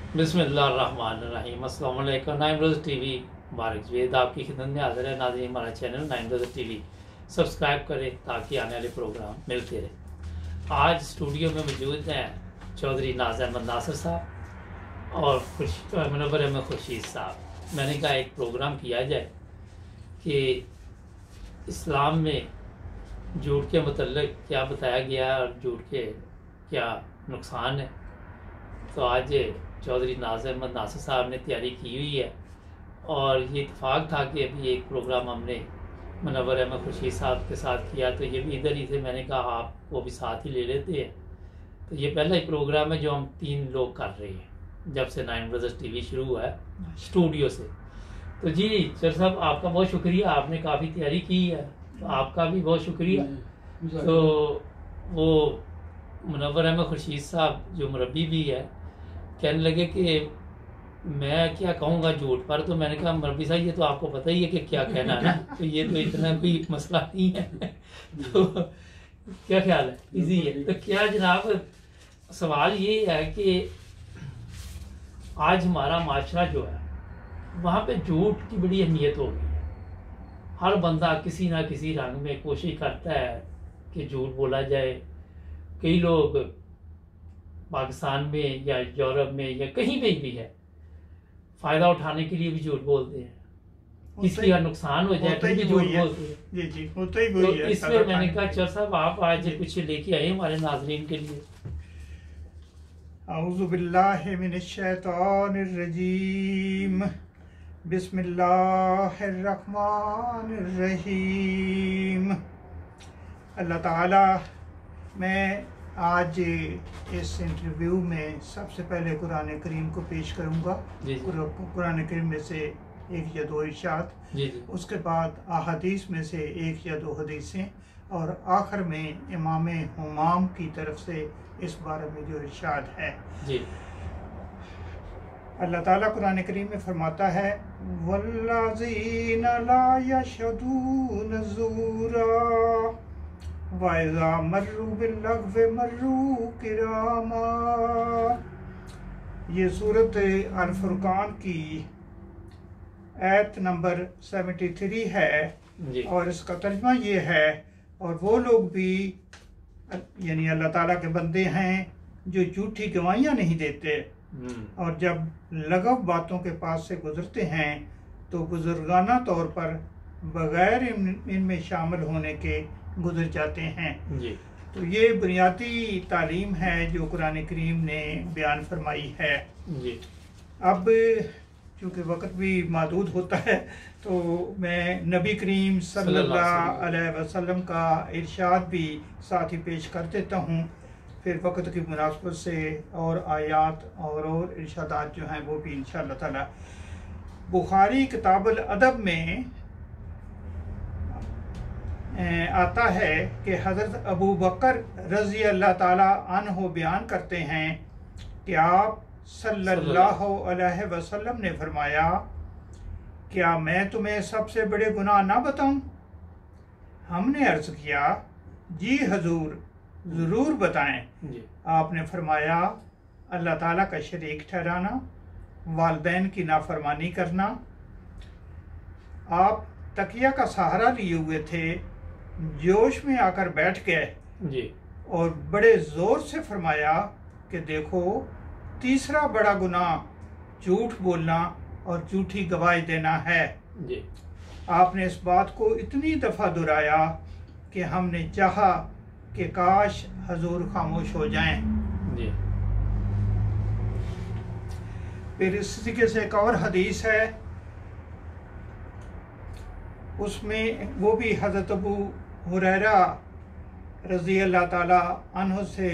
बिस्मिल्लाहिर्रहमानिर्रहीम। अस्सलाम वालेकुम। नाइम रोज़ टीवी मुबारक वेद आपकी खिदमत में हाजिर है। नाज़रीन, हमारा चैनल नाइम रोज़ टीवी सब्सक्राइब करें ताकि आने वाले प्रोग्राम मिलते रहे। आज स्टूडियो में मौजूद हैं चौधरी नाज़ अहमद नासिर साहब और मुनव्वर अहमद खुर्शीद साहब। मैंने कहा एक प्रोग्राम किया जाए कि इस्लाम में झूठ के मतलब क्या बताया गया और झूठ के क्या नुकसान है। तो आज चौधरी नाज़ अहमद नासिर साहब ने तैयारी की हुई है और ये इत्तेफाक था कि अभी एक प्रोग्राम हमने मुनव्वर अहमद खुर्शीद साहब के साथ किया, तो ये भी इधर ही थे। मैंने कहा आपको भी साथ ही ले लेते हैं। तो ये पहला ही प्रोग्राम है जो हम 3 लोग कर रहे हैं जब से नाइन ब्रदर्स टीवी शुरू हुआ है स्टूडियो से। तो जी सर साहब, आपका बहुत शुक्रिया, आपने काफ़ी तैयारी की है, तो आपका भी बहुत शुक्रिया। तो वो मुनव्वर अहमद खुर्शीद साहब जो मुरब्बी भी है, कहने लगे कि मैं क्या कहूँगा झूठ पर। तो मैंने कहा मुरब्बी साहब, ये तो आपको पता ही है कि क्या कहना है ना, तो ये तो इतना भी मसला नहीं है। तो क्या ख्याल है, इजी है। तो क्या जनाब, सवाल ये है कि आज हमारा माशरा जो है वहाँ पे झूठ की बड़ी अहमियत हो गई है। हर बंदा किसी ना किसी रंग में कोशिश करता है कि झूठ बोला जाए। कई लोग पाकिस्तान में या यूरोप में या कहीं पे भी है, फ़ायदा उठाने के लिए भी झूठ बोलते हैं, किसी का नुकसान हो जाए तो भी झूठ बोलते हैं। जी जी, होता ही तो है। इसमें मैंने कहा चल साहब आप आज कुछ लेके आए हमारे नाजरीन के लिए। औज़ु बिल्लाहि मिनश शैतानिर रजीम, बिस्मिल्लाहिर्रहमानिर रहीम। अल्लाह ताला, मैं आज इस इंटरव्यू में सबसे पहले कुरान करीम को पेश करूंगा। कुरान करीम में से 1 या 2 इरशाद, उसके बाद अहादीस में से 1 या 2 हदीसें, और आखिर में इमाम हुमाम की तरफ से इस बारे में जो इरशाद है। अल्लाह ताला कुरान करीम में फरमाता है, वल्लज़ीना ला यशहदून ज़ूरा वाइज़ा मर्रू बिल्लग़्वि मर्रू किरामा। ये सूरत अल फुरकान की आयत नंबर 73 है और इसका तर्जुमा ये है, और वो लोग भी यानी अल्लाह ताला के बंदे हैं जो झूठी गवाहियाँ नहीं देते, और जब लगव बातों के पास से गुजरते हैं तो बुजुर्गाना तौर पर बगैर इनमें शामिल होने के गुजर जाते हैं। तो ये बुनियादी तालीम है जो कुरान करीम ने बयान फरमाई है। अब चूँकि वक्त भी महदूद होता है तो मैं नबी करीम सल्लल्लाहु अलैहि वसल्लम का इरशाद भी साथ ही पेश कर देता हूँ, फिर वक्त की मुनासबत से और आयात और इरशादात जो हैं वो भी इंशाअल्लाह ताला। बुखारी किताबुल अदब में आता है कि हज़रत अबू बकर रज़ी अल्लाह ताला अन्हु बयान करते हैं कि आप सल्लल्लाहु अलैहि वसल्लम ने फरमाया, क्या मैं तुम्हें सबसे बड़े गुनाह ना बताऊं? हमने अर्ज़ किया, जी हजूर, ज़रूर बताएं। आपने फरमाया, अल्लाह ताला का शरीक ठहराना, वालिदैन की नाफरमानी करना। आप तकिया का सहारा लिए हुए थे, जोश में आकर बैठ गए और बड़े ज़ोर से फरमाया कि देखो, तीसरा बड़ा गुनाह झूठ बोलना और झूठी गवाही देना है। आपने इस बात को इतनी दफ़ा दोहराया कि हमने चाहा कि काश हजूर खामोश हो जाएं। फिर इस तरीके से एक और हदीस है, उसमें वो भी हज़रत अबू हुरैरा रज़ी अल्लाह ताला अन्हु से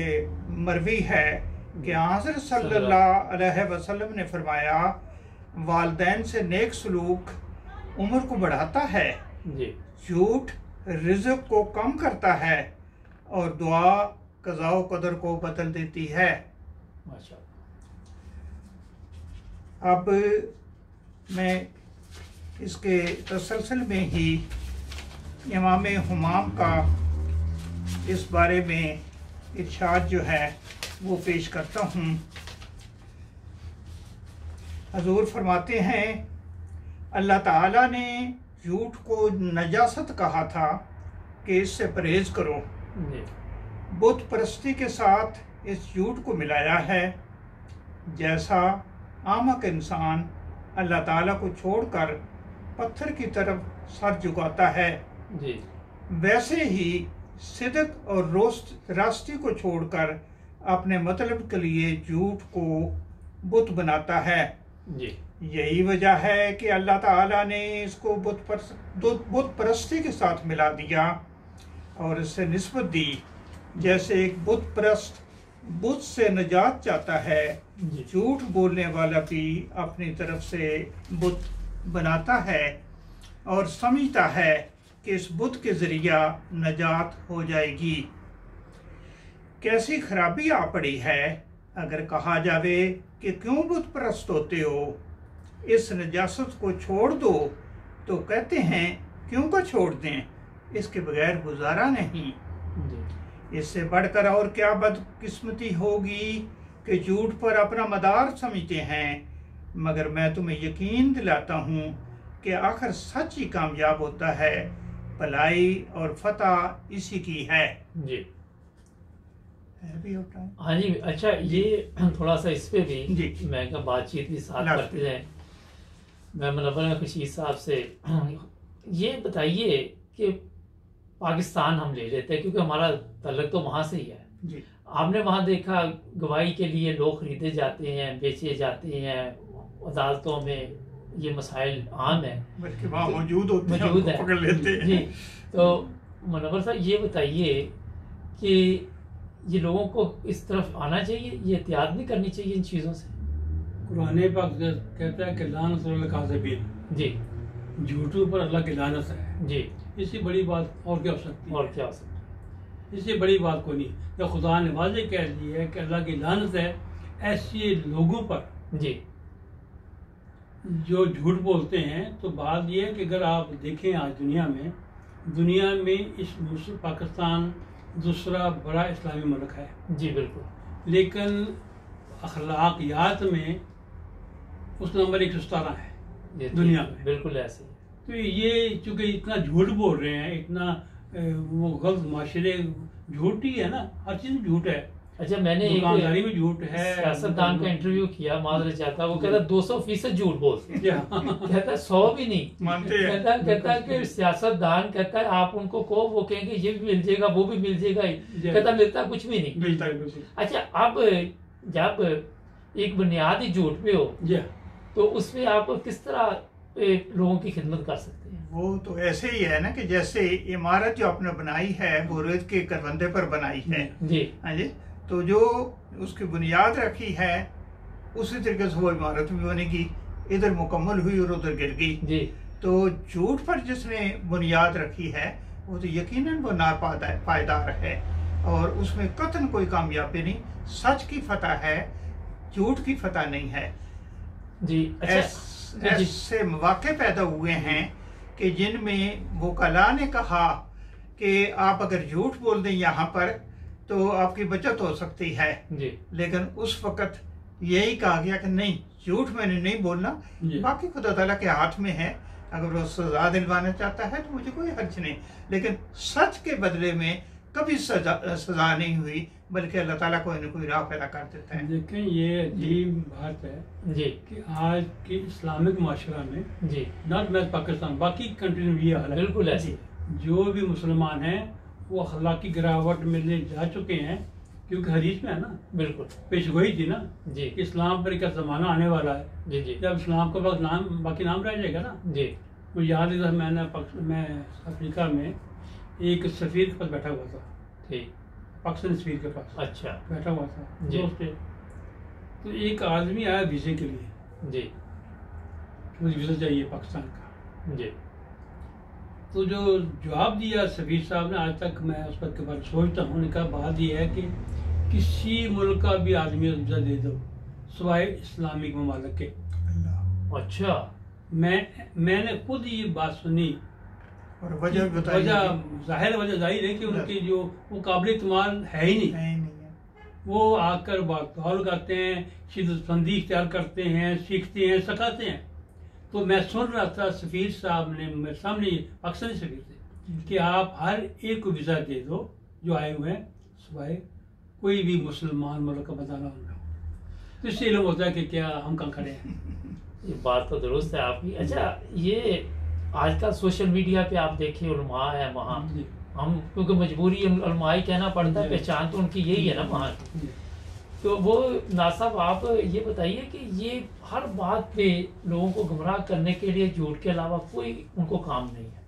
मरवी है कि हज़रत सल्लल्लाहु अलैहि वसल्लम ने फरमाया, वालिदैन से नेक सलूक उम्र को बढ़ाता है, झूठ रिज़्क़ को कम करता है, और दुआ क़ज़ा व क़दर को बदल देती है। अब मैं इसके तसलसल में ही इमाम हुमाम का इस बारे में इरशाद जो है वो पेश करता हूँ। हजूर फरमाते हैं अल्लाह ताला ने झूठ को नजासत कहा था कि इससे परहेज करो। बुत परस्ती के साथ इस झूठ को मिलाया है। जैसा आमक इंसान अल्लाह ताला को छोड़कर पत्थर की तरफ सर झुकाता है, वैसे ही सिदक और रास्ते को छोड़कर अपने मतलब के लिए झूठ को बुत बनाता है। यही वजह है कि अल्लाह ताला ने इसको बुत परस्ती के साथ मिला दिया और इससे निस्बत दी। जैसे एक बुत परस्त बुत से निजात चाहता है, झूठ बोलने वाला भी अपनी तरफ से बुत बनाता है और समझता है कि इस बुत के जरिया नजात हो जाएगी। कैसी खराबी आ पड़ी है अगर कहा जावे कि क्यों बुत परस्त होते हो, इस नजासत को छोड़ दो, तो कहते हैं क्यों को छोड़ दें, इसके बगैर गुजारा नहीं। इससे बढ़कर और क्या बदकिस्मती होगी कि झूठ पर अपना मदार समझते हैं, मगर मैं तुम्हें यकीन दिलाता हूँ कि आखिर सच ही कामयाब होता है। भलाई और फतह इसी की है। जी भी होता है। हाँ जी, अच्छा ये थोड़ा सा इस पे भी मैं क्या बातचीत भी साथ करते जाए। मैं मुनव्वर खशीद साहब से ये बताइए कि पाकिस्तान हम ले लेते हैं क्योंकि हमारा तल्लक तो वहाँ से ही है। जी। आपने वहाँ देखा गवाही के लिए लोग खरीदे जाते हैं, बेचे जाते हैं, अदालतों में ये मसाइल आम है, बल्कि वहाँ मौजूद है, पकड़ लेते हैं। जी। तो मुनव्वर साहब ये बताइए कि ये लोगों को इस तरफ आना चाहिए, ये एहतियात नहीं करनी चाहिए इन चीज़ों से? कुरान पाक कहता है कि लानत काज़िबीन, जी, झूठों पर अल्लाह की लानत है। जी, इससे बड़ी बात और क्या हो सकती है? और क्या हो सकती है? इससे बड़ी बात कोई नहीं। जब खुदा ने वाज़ेह कह दी है कि अल्लाह की लानत है ऐसे लोगों पर, जी, जो झूठ बोलते हैं। तो बात यह है कि अगर आप देखें आज दुनिया में इस पाकिस्तान दूसरा बड़ा इस्लामी मुल्क है। जी बिल्कुल। लेकिन अखलाकियात में उस नंबर 117 है दुनिया में। बिल्कुल ऐसे। तो ये चूंकि इतना झूठ बोल रहे हैं, इतना वो गलत माशरे, झूठ ही है ना, हर चीज झूठ है। अच्छा, मैंने दुकानदारी में झूठ है। सियासतदान का इंटरव्यू किया, मादर चाहता, वो कहता 200% झूठ बोलते हैं। कहता 100 भी नहीं मानते हैं। कहता कि सियासतदान कहता है आप उनको को वो कहेंगे ये भी मिल जाएगा, वो भी मिल जाएगा, कहता मिलता कुछ भी नहीं मिलता। अच्छा, अब जब एक बुनियादी झूठ पे हो तो उसमें आप किस तरह लोगों की खिदमत कर सकते हैं? वो तो ऐसे ही है ना कि जैसे इमारत जो आपने बनाई है वो रेत के करवंदे पर बनाई है। जी हाँ जी। तो जो उसकी बुनियाद रखी है उसी तरीके से वो इमारत भी बनेगी, इधर मुकम्मल हुई और उधर गिर गई। जी। तो झूठ पर जिसने बुनियाद रखी है वो तो यकीनन वो नापायदार है और उसमें कतन कोई कामयाबी नहीं। सच की फतह है, झूठ की फतह नहीं है। जी। ऐसे मौके पैदा हुए हैं कि जिनमें वकला ने कहा कि आप अगर झूठ बोल दें यहाँ पर तो आपकी बचत हो सकती है। जी। लेकिन उस वक्त यही कहा गया कि नहीं, झूठ मैंने नहीं बोलना, बाकी खुदा ताला के हाथ में है। अगर वो सजा दिलवाना चाहता है तो मुझे कोई हर्ज नहीं, लेकिन सच के बदले में कभी सजा नहीं हुई, बल्कि अल्लाह ताला कोई न कोई राह पैदा कर देता है। देखें, ये अजीब बात है जी कि आज के इस्लामिक माशरा में, जी, नॉट मैच पाकिस्तान, बाकी कंट्री में ये हाल है। बिल्कुल ऐसे। जो भी मुसलमान हैं वो अखलाकी गिरावट में ले जा चुके हैं, क्योंकि हदीस में है ना, बिल्कुल पेश गोई थी ना जी, इस्लाम पर क्या जमाना आने वाला है। जी जी। जब इस्लाम के बाद बाकी नाम रह जाएगा ना जी। मुझे याद है मैं अफ्रीका में एक सफीर के पास बैठा हुआ था, ठीक, पाकिस्तानी सफीर के पास अच्छा बैठा हुआ था दोस्त। तो एक आदमी आया वीजे के लिए जी, मुझे वीजा चाहिए पाकिस्तान का जी। तो जो जवाब दिया सफीर साहब ने, आज तक मैं उस पर के बारे में सोचता हूँ। उन्होंने कहा बात यह है कि किसी मुल्क का भी आदमी वीजा दे दो सिवाय इस्लामिक ममालिक के। अच्छा, मैंने खुद ये बात सुनी और वजह जाहिर है कि उनकी जो वो काबिल इत्माद है ही नहीं। वो आकर बातौल करते हैं, शिद्दतपसंदी इख्तियार करते हैं, सीखते हैं, सिखाते हैं। तो मैं सुन रहा था सफीर साहब ने मेरे सामने, पाकिस्तानी सफीर थे, कि आप हर एक को वीज़ा दे दो जो आए हुए हैं, सिवाय कोई भी मुसलमान मुल्क का बंदा ना हो। तो इससे इल्म होता है कि क्या हम कहाँ खड़े हैं। ये बात तो दुरुस्त है आपकी। अच्छा, ये आजकल सोशल मीडिया पे आप देखिए उलमा है वहाँ, हम क्योंकि मजबूरी उलमा ही कहना पड़ता है, पहचान तो उनकी यही है ना वहाँ की। तो वो नासाब आप ये बताइए कि ये हर बात पे लोगों को गुमराह करने के लिए झूठ के अलावा कोई उनको काम नहीं है।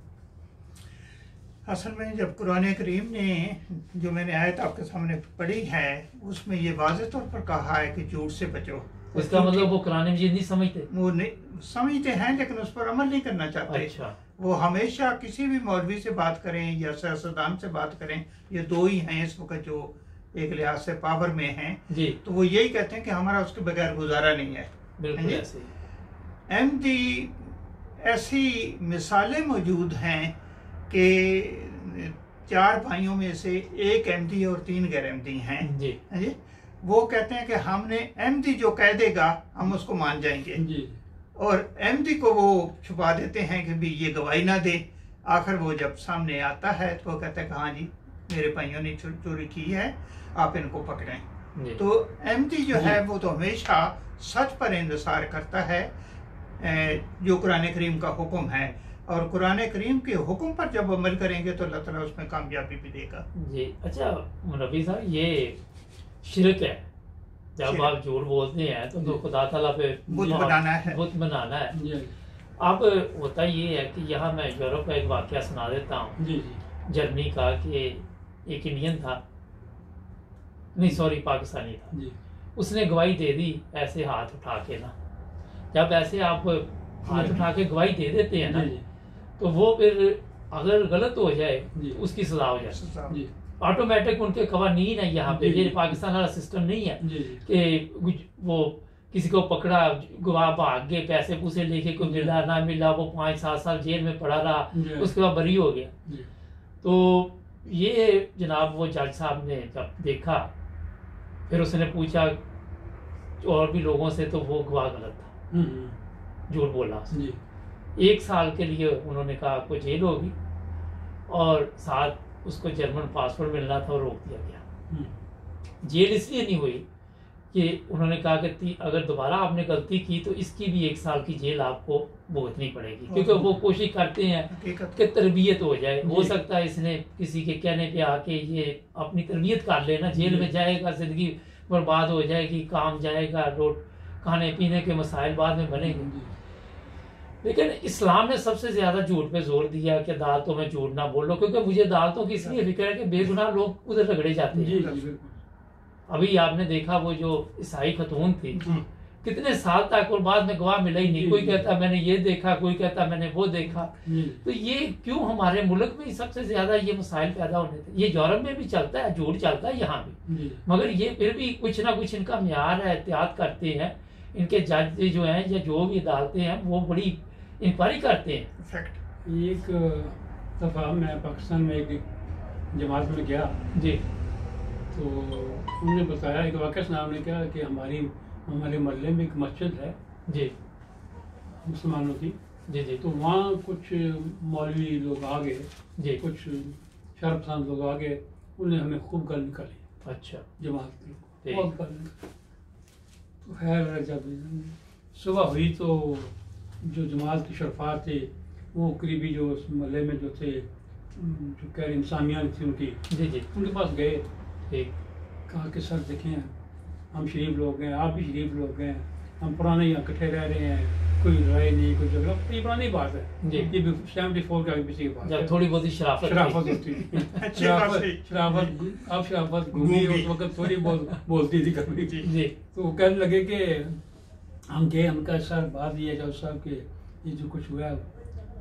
असल में जब कुरान करीम ने, जो मैंने आयत आपके सामने पढ़ी है, उसमें ये वाज़ेह तौर पर कहा है कि झूठ से बचो। इसका मतलब वो कुरान मजीद नहीं समझते? वो नहीं समझते हैं, लेकिन उस पर अमल नहीं करना चाहते। अच्छा। वो हमेशा किसी भी मौलवी से बात करें या सियासतदान से बात करें, ये दो ही हैं इस वक्त जो एक लिहाज से पावर में हैं जी, तो वो यही कहते हैं कि हमारा उसके बगैर गुजारा नहीं है। बिल्कुल ऐसे। एमडी ऐसी मिसालें मौजूद हैं कि 4 भाइयों में से एक एमडी और 3 गैर एमडी हैं जी। जी, वो कहते हैं कि हमने एमडी जो कह देगा हम उसको मान जाएंगे जी, और एमडी को वो छुपा देते हैं कि भी ये गवाही ना दे। आखिर वो जब सामने आता है तो वो कहता है कि हाँ जी मेरे भाइयों ने चोरी की है, आप इनको पकड़ें। तो एमडी जो है वो तो हमेशा सच पर इंतजार करता है, जो कुरान करीम का हुक्म है, और कुरान करीम के हुक्म पर जब अमल करेंगे तो अल्लाह ताला उसमें कामयाबी भी देगा जी। अच्छा रफी साहब, ये शिरक है, जब आप झूठ बोलते हैं तो खुदा ताला पे बुत बनाना है। अब होता ये है कि यहाँ मैं यूरोप का एक वाकया सुना देता हूँ जर्मनी का, कि एक इंडियन था, नहीं सॉरी पाकिस्तानी था जी। उसने गवाही दे दी ऐसे हाथ उठा के ना, जब ऐसे आप हाथ उठा के गवाही दे देते हैं ना, तो वो फिर अगर गलत हो जाए तो उसकी सजा हो जाए ऑटोमेटिक। उनके कवानीन है यहाँ पे, ये पाकिस्तान वाला सिस्टम नहीं है कि वो किसी को पकड़ा, गवाह भाग गए, पैसे पूसे लेके कोई मिला ना मिला, वो 5-7 साल जेल में पड़ा रहा, उसके बाद बरी हो गया। तो ये जनाब वो जज साहब ने जब देखा, फिर उसने पूछा और भी लोगों से, तो वो गवाह गलत था, झूठ बोला। 1 साल के लिए उन्होंने कहा आपको जेल होगी, और साथ उसको जर्मन पासपोर्ट मिलना था और रोक दिया गया। जेल इसलिए नहीं हुई कि उन्होंने कहा कि अगर दोबारा आपने गलती की तो इसकी भी 1 साल की जेल आपको भुगतनी पड़ेगी, क्योंकि वो कोशिश करते हैं कि तरबियत हो जाए। हो सकता है इसने किसी के कहने पे आके ये अपनी तरबियत कर लेना, जेल में जाएगा, जिंदगी बर्बाद हो जाएगी, काम जाएगा, रोट खाने पीने के मसाइल बाद में बनेंगे। लेकिन इस्लाम ने सबसे ज्यादा झूठ पे जोर दिया कि अदालतों में झूठ ना बोलो, क्योंकि मुझे अदालतों की इसलिए फिक्र है कि बेगुनाह लोग उधर रगड़े जाते हैं। अभी आपने देखा वो जो ईसाई खतून थी, कितने साल तक, और बाद में गवाह मिला ही नहीं। कोई कहता मैंने ये देखा, कोई कहता मैंने वो देखा। तो ये क्यों हमारे मुल्क में सबसे ज्यादा ये मसाइल पैदा होने थे? ये यूरोप में भी चलता है, झूठ चलता है यहाँ भी, मगर ये फिर भी कुछ ना कुछ इनका म्यार है, एहतियात करते हैं। इनके जज जो हैं या जो भी अदालतें हैं वो बड़ी इंक्वायरी करते हैं। एक दफ़ा मैं पाकिस्तान में एक जमात में गया जी, तो उन्होंने बताया, एक वाक़या सुना उन्होंने, क्या कि हमारे मोहल्ले में एक मस्जिद है जी, मुसलमानों की जी जी। तो वहाँ कुछ मौलवी लोग आ गए जी, कुछ शर्पसंद लोग आ गए, उन्हें हमें खूब गाली निकाली। अच्छा, जमात के लोग बहुत गाली। तो खैर जब सुबह हुई तो जो जमात के शरफा थे, वो करीबी जो उस मोहल्ले में जो थे, जो कह इंसानियाँ थी उनकी जी जी, उनके पास गए, कहा कि सर देखें, हम शरीफ लोग हैं, आप भी शरीफ लोग हैं, हम पुराने यहाँ इकट्ठे रह रहे हैं, कोई लड़ाई नहीं, कोई झगड़ा, ये पुरानी बात है जी। ये 74 के आगे पीछे की बात है, थोड़ी बहुत शराफत होती है। शराफत अब शराफत घूमी, उस वक्त थोड़ी बहुत बोलती थी कभी जी। तो वो कहने लगे कि हम गए, हम कहा सर बात ये है जज साहब के, ये जो कुछ हुआ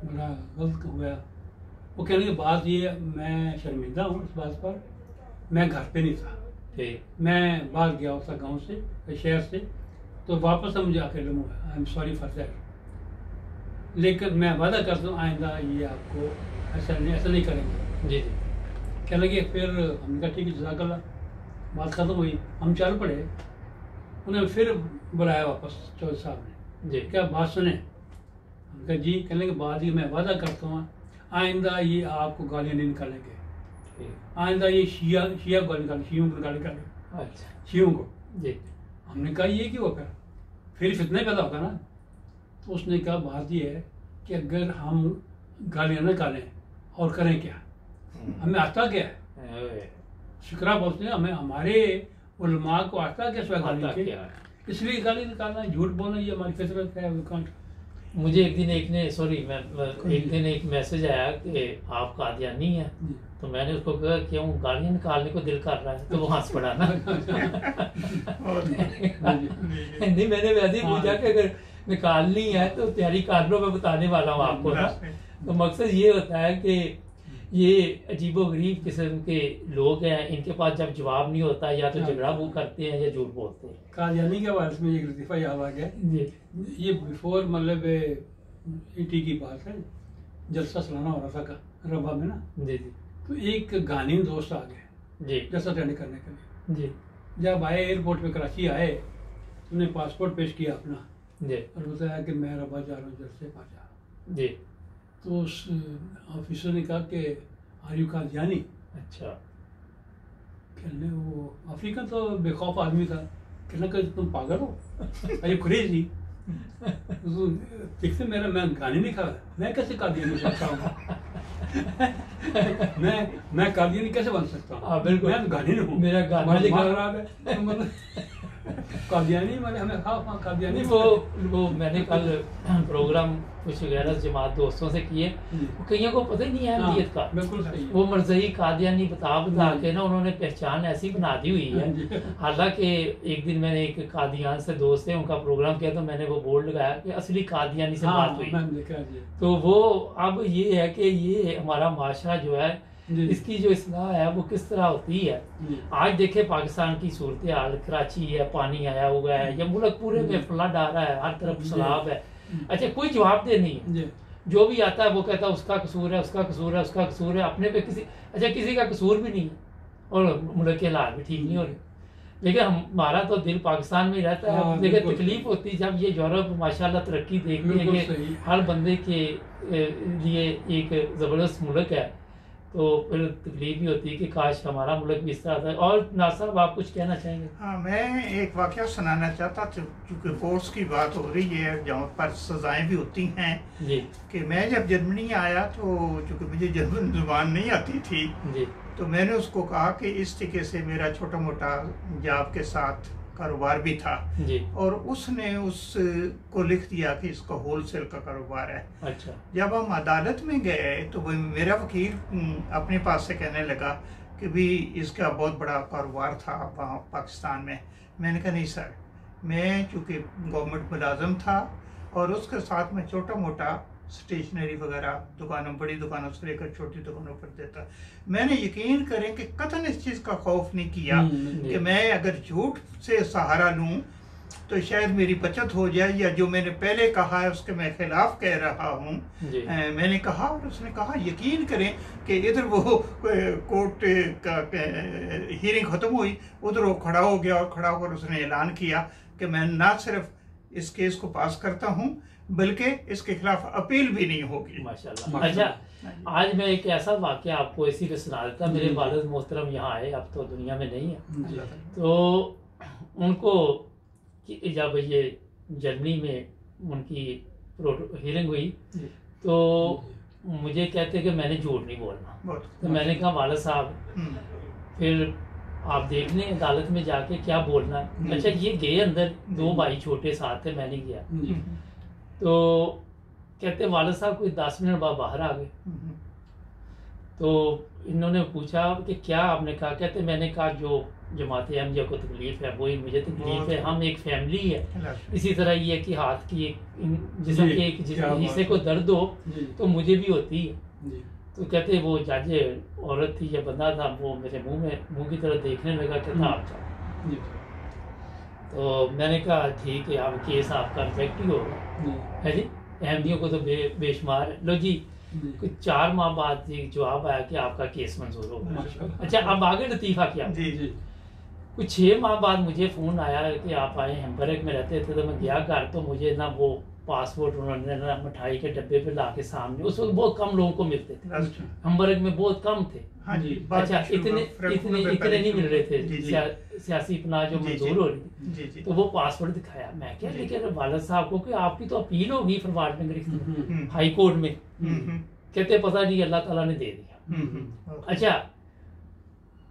बड़ा गलत हुआ। वो कहने की बात ये, मैं शर्मिंदा हूँ इस बात पर, मैं घर पे नहीं था, मैं बाहर गया था गांव से, शहर से, तो वापस मुझे आके लूँ, I am sorry for that, लेकिन मैं वादा करता हूँ आइंदा ये आपको ऐसा नहीं करेंगे जी जी। कहने लगे फिर हमने कहा ठीक है जज़ाकल्लाह। बात खत्म हुई, हम चल पड़े। उन्हें फिर बुलाया वापस चौधरी साहब ने जी, क्या बात सुने? हम कहा जी। कहने के बाद ही मैं वादा करता हूँ आइंदा ये आपको गालियाँ नहीं निकालेंगे, आइंदा ये शिया को निकालें, शियों को निकालेंगे। अच्छा, शियों को जी। हमने कहा ये क्यों होगा, फिर फितने पैदा होगा ना। तो उसने कहा बात ये है कि अगर हम गालियाँ न निकालें और करें क्या, हमें आता क्या है? शुक्रा बोलते हैं हमें, हमारे उलमा को आता क्या सिवा गाली के, इसलिए गाली निकालना, झूठ बोलना ये हमारी फितरत है। मुझे एक दिन एक दिन एक मैसेज आया कि आप कादियानी हैं, तो मैंने उसको कहा क्यों गाली निकालने को दिल कर रहा है, तो वो हंस पड़ा ना। नहीं, मैंने वैसे ही पूछा कि अगर निकालनी है तो तैयारी कर लो, मैं बताने वाला हूँ आपको ना। तो मकसद ये होता है कि ये अजीबोगरीब किस्म के लोग हैं, इनके पास जब जवाब नहीं होता या तो झगड़ा वो करते हैं या झूठ बोलते हैं। कादियानी के बारे में एक लतीफ़ा याद आ गया जी, ये बिफोर मतलब ईटी की बात है, जलसा सलाना हो रहा था रबा में ना जी जी। तो एक गानी दोस्त आ गए जी जलसा अटेंड करने के लिए जी। जब आए एयरपोर्ट पे कराची आए, उन्हें पासपोर्ट पेश किया अपना जी, और बताया कि मैं रबा जा रहा हूँ, जलसे पा जा रहा हूँ जी। तो उस ऑफिसर ने कहा कि आर यू कादियानी? अच्छा। कहने वो अफ्रीकन तो बेखौफ आदमी था, कहना कि तुम पागल हो, अरे क्रेजी। देखते मेरा, मैं गानी नहीं खा, मैं कैसे कादियानी बन सकता हूँ? मैं कादियानी कैसे बन सकता हूँ? बिल्कुल, मैं तो गानी नहीं हूँ, मेरा गाना लिखा रहा है मतलब कादियानी मैंने हमें हाँ कादियानी। वो मैंने कल प्रोग्राम कुछ गैर जमात दोस्तों से किए, कईयों को पता ही नहीं है अहमियत का। बिल्कुल सही। वो मरज़ई कादियानी बता के ना उन्होंने पहचान ऐसी बना दी हुई है। हालांकि एक दिन मैंने एक कादियान से दोस्त है, उनका प्रोग्राम किया, तो मैंने वो बोर्ड लगाया कि असली कादियानी से बात हुई। तो वो अब ये है कि ये हमारा माशरा जो है इसकी जो इस्लाह है वो किस तरह होती है। आज देखे पाकिस्तान की सूरत हाल, कराची है, पानी आया हुआ है, या मुल्क पूरे में फ्लड आ रहा है, हर तरफ सैलाब है। अच्छा, कोई जवाबदेह नहीं है, जो भी आता है वो कहता है उसका कसूर है, उसका कसूर है, उसका कसूर है, अपने पे किसी का कसूर भी नहीं है, और मुल्क के हालात भी ठीक नहीं हो रहे। लेकिन हमारा तो दिल पाकिस्तान में रहता है। लेकिन तकलीफ होती है जब ये यूरोप माशाल्लाह तरक्की देखते हैं कि हर बंदे के लिए एक ज़बरदस्त मुल्क है, तो फिर तकलीफ भी होती है कि काश हमारा मुल्क भी इस तरह था। और नासिर साहब, आप कुछ कहना चाहेंगे? हाँ, मैं एक वाक़या सुनाना चाहता था, क्योंकि कोर्स की बात हो रही है जहाँ पर सज़ाएं भी होती हैं जी। कि मैं जब जर्मनी आया तो चूँकि मुझे जर्मन ज़ुबान नहीं आती थी जी, तो मैंने उसको कहा कि इस तरीके से मेरा छोटा मोटा जॉब के साथ कारोबार भी था जी। और उसने उसको लिख दिया कि इसका होलसेल का कारोबार है। अच्छा। जब हम अदालत में गए तो वो मेरा वकील अपने पास से कहने लगा कि भी इसका बहुत बड़ा कारोबार था वहाँ पाकिस्तान में। मैंने कहा नहीं सर, मैं चूँकि गवर्नमेंट मुलाजम था और उसके साथ में छोटा मोटा स्टेशनरी वगैरह दुकानों, बड़ी दुकानों से लेकर छोटी दुकानों पर देता। मैंने यकीन करें कि कतन इस चीज़ का खौफ नहीं किया कि मैं अगर झूठ से सहारा लूं तो शायद मेरी बचत हो जाए, या जो मैंने पहले कहा है उसके मैं खिलाफ कह रहा हूं। मैंने कहा और उसने कहा यकीन करें कि इधर वो कोर्ट का हियरिंग ख़त्म हुई, उधर वो खड़ा हो गया और खड़ा होकर उसने ऐलान किया कि मैं ना सिर्फ इस केस को पास करता हूं बल्कि इसके खिलाफ अपील भी नहीं होगी। माशाल्लाह। अच्छा, आज मैं एक ऐसा वाक़या आपको इसी पे सुना देता। मेरे वालिद मोहतरम यहाँ आए, अब तो दुनिया में नहीं है, तो उनको जब ये जर्मनी में उनकी हियरिंग हुई तो मुझे कहते कि मैंने झूठ नहीं बोलना। तो मैंने कहा वालिद साहब फिर आप देख लें अदालत में जाके क्या बोलना है। अच्छा, ये गए अंदर, दो भाई छोटे साथ थे, मैंने गया तो कहते वालिद साहब कोई 10 मिनट बाद बाहर आ गए। तो इन्होंने पूछा कि क्या आपने कहा? कहते मैंने कहा जो जमात अहमदिया को तकलीफ है वही मुझे तकलीफ है, हम एक फैमिली है। इसी तरह ये कि हाथ की एक हिस्से को दर्द हो तो मुझे भी होती है। तो कहते वो जज औरत थी या बंदा था, वो मेरे मुंह की तरफ देखने लगा, कहता आप जाओ। तो मैंने कहा ठीक है, अब केस आपका रिजेक्ट ही होगा है जी। अहमदियों को तो बेशुमार लो जी। कुछ 4 माह बाद जवाब आया कि आपका केस मंजूर होगा। अच्छा, अब आगे लतीफ़ा क्या? कुछ 6 माह बाद मुझे फ़ोन आया कि आप आए। हैम्बर्ग में रहते थे, तो मैं गया घर, तो मुझे ना वो पासपोर्ट उन्होंने ना मिठाई के डब्बे पे ला के सामने, उस वक्त बहुत कम लोगों को मिलते थे, हैम्बर्ग में बहुत कम थे। हाँ जी, अच्छा, इतने नहीं मिल रहे थे, सियासी पनाह जो मंजूर हो रही थी। तो वो पासपोर्ट दिखाया, मैं क्या लेकिन वालिद साहब को कि आपकी तो अपील होगी फरवार्ड में, हाई कोर्ट में। कहते पता नहीं, अल्लाह ताला ने दे दिया। अच्छा,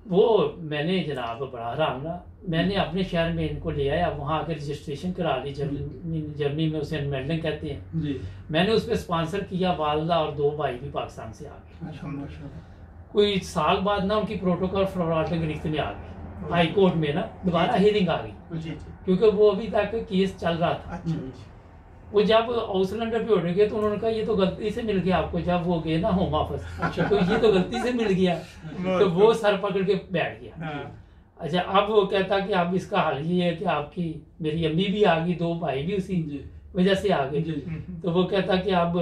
वो मैंने जनाब बड़ा हराम ना, मैंने अपने शहर में इनको ले आया, वहाँ आकर रजिस्ट्रेशन करा ली, जर्मनी में उसे अनमेल्डिंग कहते हैं जी। मैंने उस पर स्पॉन्सर किया, वालदा और 2 भाई भी पाकिस्तान से आ गए। कोई साल बाद ना उनकी प्रोटोकॉल फरवार्ड में गिरफ्त में आ गई, हाई कोर्ट में ना दोबारा हियरिंग आ गई, क्योंकि वो अभी तक केस चल रहा था। वो जब आउसलैंडर पे उड़ गए तो उन्होंने कहा ये तो गलती से मिल गया आपको, जब वो गए ना होम ऑफिस, तो ये तो गलती से मिल गया, तो वो सर पकड़ के बैठ गया। अच्छा, अब वो कहता कि अब इसका हल ये है कि आपकी मेरी अम्मी भी आ गई, 2 भाई भी उसी वजह से आ गए, तो वो कहता कि अब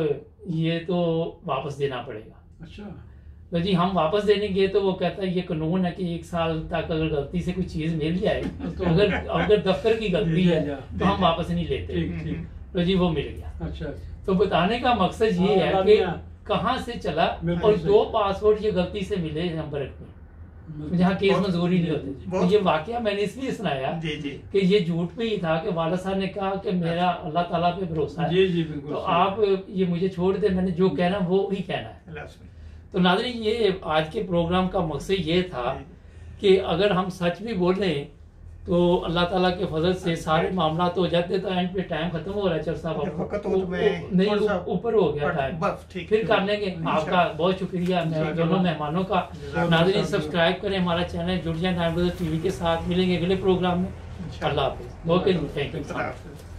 ये तो वापस देना पड़ेगा। अच्छा, तो जी हम वापस देने गए तो वो कहता ये कानून है कि 1 साल तक अगर गलती से कोई चीज मिल जाए, तो अगर दफ्तर की गलती है तो हम वापस नहीं लेते। तो जी वो मिल गया। अच्छा, तो बताने का मकसद ये है कि कहाँ से चला, और 2 पासपोर्ट ये गलती से मिले हैम्बर्ग में, जहाँ केस मंजूरी नहीं होती। तो ये वाकया मैंने इसलिए सुनाया कि ये झूठ पे ही था कि वाला साहब ने कहा कि मेरा अल्लाह ताला पे भरोसा है, तो आप ये मुझे छोड़ दे, मैंने जो कहना वो ही कहना है। तो नाज़रीन, ये आज के प्रोग्राम का मकसद ये था कि अगर हम सच भी बोलें तो अल्लाह ताला के फजल से सारे मामला तो हो जाते। तो एंड पे टाइम खत्म हो रहा है चर साहब, नहीं ऊपर हो गया टाइम, फिर कर लेंगे। आपका बहुत शुक्रिया दोनों मेहमानों का। नाज़रीन, सब्सक्राइब करें हमारा चैनल, जुड़ जाए नाइम रोज़ टीवी के साथ। मिलेंगे अगले प्रोग्राम में। अल्लाह हाफिज़। Okay, thank you.